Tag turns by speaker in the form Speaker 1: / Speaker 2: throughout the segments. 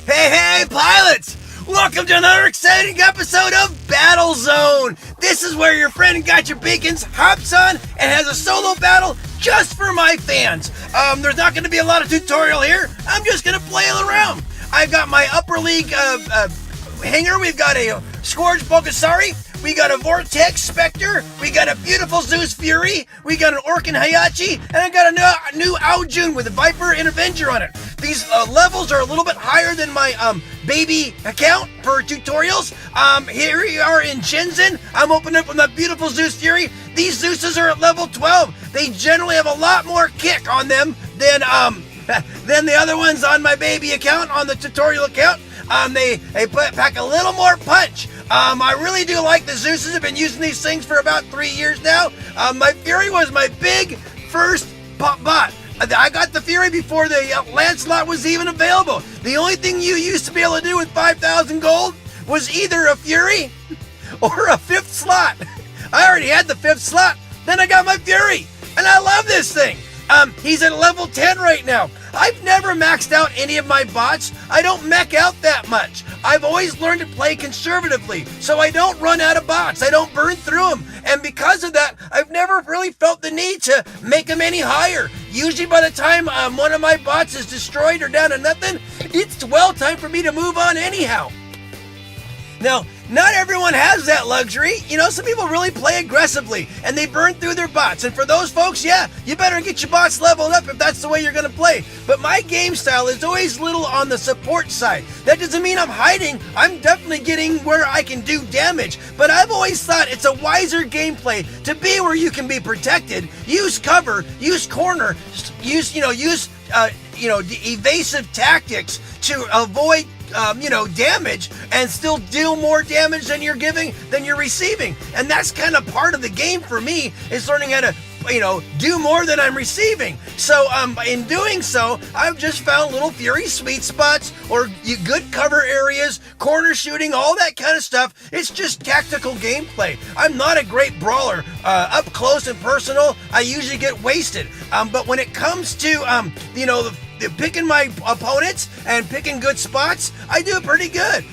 Speaker 1: Hey, pilots! Welcome to another exciting episode of Battlezone! This is where your friend Gotchure Beacons hops on and has a solo battle just for my fans. There's not going to be a lot of tutorial here. I'm just going to play around. I've got my upper league hanger. We've got a Scourge Bogasari. We got a Vortex Spectre. We got a beautiful Zeus Fury. We got an Orkin Hayachi. And I got a new Aojun with a Viper and Avenger on it. These levels are a little bit higher than my baby account for tutorials. Here we are in Shenzhen. I'm opening up with my beautiful Zeus Fury. These Zeuses are at level 12. They generally have a lot more kick on them than the other ones on my baby account, on the tutorial account. They pack a little more punch. I really do like the Zeuses. I've been using these things for about 3 years now. My Fury was my big first bot. I got the Fury before the Lancelot was even available. The only thing you used to be able to do with 5,000 gold was either a Fury or a 5th slot. I already had the 5th slot. Then I got my Fury, and I love this thing. He's at level 10 right now. I've never maxed out any of my bots. I don't mech out that much. I've always learned to play conservatively, so I don't run out of bots. I don't burn through them. And because of that, I've never really felt the need to make them any higher. Usually by the time one of my bots is destroyed or down to nothing, it's well time for me to move on anyhow. Now, not everyone has that luxury. You know, some people really play aggressively and they burn through their bots. And for those folks, yeah, you better get your bots leveled up if that's the way you're going to play. But my game style is always little on the support side. That doesn't mean I'm hiding. I'm definitely getting where I can do damage. But I've always thought it's a wiser gameplay to be where you can be protected. Use cover, use corner, use evasive tactics to avoid damage and still deal more damage than you're receiving. And that's kind of part of the game for me, is learning how to, do more than I'm receiving. So, in doing so, I've just found little Fury sweet spots or good cover areas, corner shooting, all that kind of stuff. It's just tactical gameplay. I'm not a great brawler. Up close and personal, I usually get wasted. But when it comes to, picking my opponents and picking good spots, I do pretty good.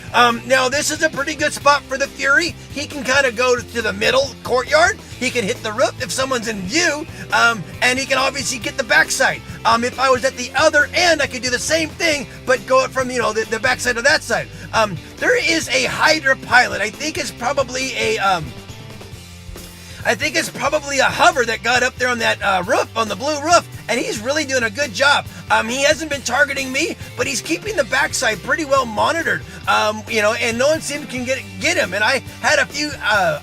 Speaker 1: Now, this is a pretty good spot for the Fury. He can kind of go to the middle courtyard. He can hit the roof if someone's in view, and he can obviously get the backside. If I was at the other end, I could do the same thing, but go it from, the backside to that side. There is a Hydra pilot. I think it's probably a hover that got up there on that roof, on the blue roof, and he's really doing a good job. He hasn't been targeting me, but he's keeping the backside pretty well monitored, and no one seemed to get him. And I had a few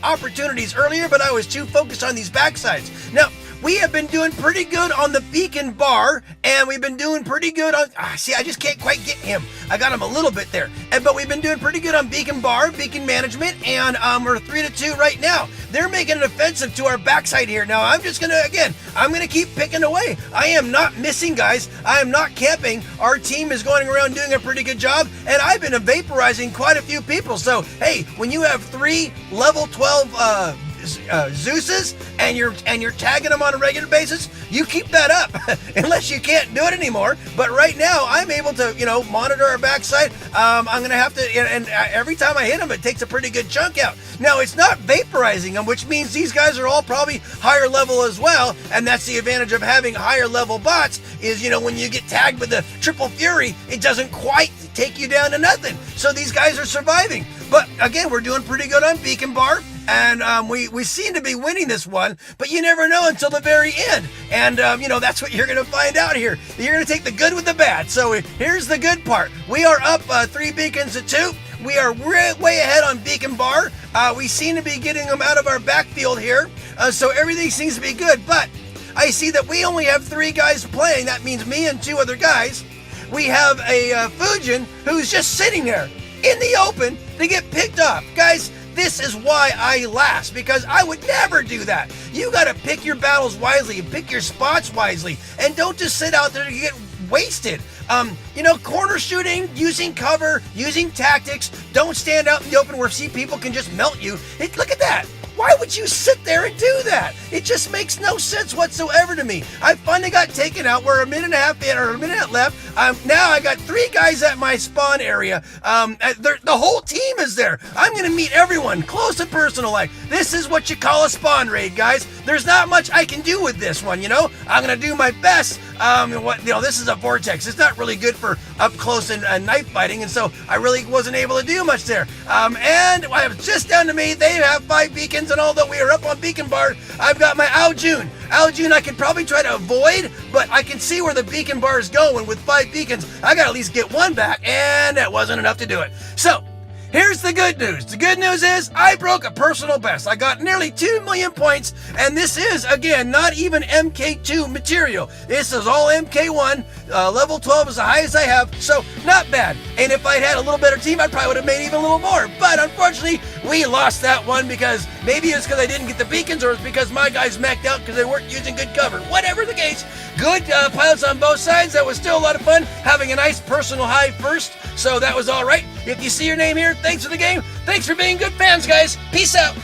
Speaker 1: opportunities earlier, but I was too focused on these backsides. Now, we have been doing pretty good on the beacon bar, and we've been doing pretty good on... I just can't quite get him. I got him a little bit there. But we've been doing pretty good on beacon bar, beacon management, and we're 3-2 right now. They're making an offensive to our backside here. Now, I'm going to keep picking away. I am not missing, guys. I am not camping. Our team is going around doing a pretty good job, and I've been vaporizing quite a few people. So, hey, when you have 3 level 12 Zeuses and you're tagging them on a regular basis, you keep that up unless you can't do it anymore. But right now I'm able to monitor our backside. I'm gonna have to, and every time I hit them, it takes a pretty good chunk out. Now, it's not vaporizing them, which means these guys are all probably higher level as well, and that's the advantage of having higher level bots, is when you get tagged with the triple Fury, it doesn't quite take you down to nothing. So these guys are surviving. But again, we're doing pretty good on beacon bar. And we seem to be winning this one, but you never know until the very end. And, that's what you're going to find out here. You're going to take the good with the bad. So here's the good part. We are up 3 beacons to 2. We are way ahead on beacon bar. We seem to be getting them out of our backfield here. So everything seems to be good. But I see that we only have 3 guys playing. That means me and 2 other guys. We have a Fujin who's just sitting there in the open to get picked off. Guys, this is why I last, because I would never do that. You got to pick your battles wisely, pick your spots wisely, and don't just sit out there to get wasted. Corner shooting, using cover, using tactics. Don't stand out in the open where people can just melt you. Look at that. Why Why would you sit there and do that? It just makes no sense whatsoever to me. I finally got taken out. We're a minute and a half in, or a minute left. Now I got 3 guys at my spawn area. The whole team is there. I'm going to meet everyone close and personal like. This is what you call a spawn raid, guys. There's not much I can do with this one, you know? I'm going to do my best. This is a vortex. It's not really good for up close and knife fighting, and so I really wasn't able to do much there. And I was just down to me. They have 5 beacons, and although we are up on beacon bar, I've got my Aljun. Aljun I could probably try to avoid, but I can see where the beacon bar is going with 5 beacons. I got to at least get 1 back, and that wasn't enough to do it. So, here's the good news. The good news is I broke a personal best. I got nearly 2 million points, and this is, again, not even MK2 material. This is all MK1. Level 12 is the highest I have, so not bad. And if I'd had a little better team, I probably would have made even a little more. But unfortunately, we lost that one because maybe it's because I didn't get the beacons, or it's because my guys maxed out because they weren't using good cover. Whatever the case, good pilots on both sides. That was still a lot of fun, having a nice personal high first, so that was all right. If you see your name here, thanks for the game. Thanks for being good fans, guys. Peace out.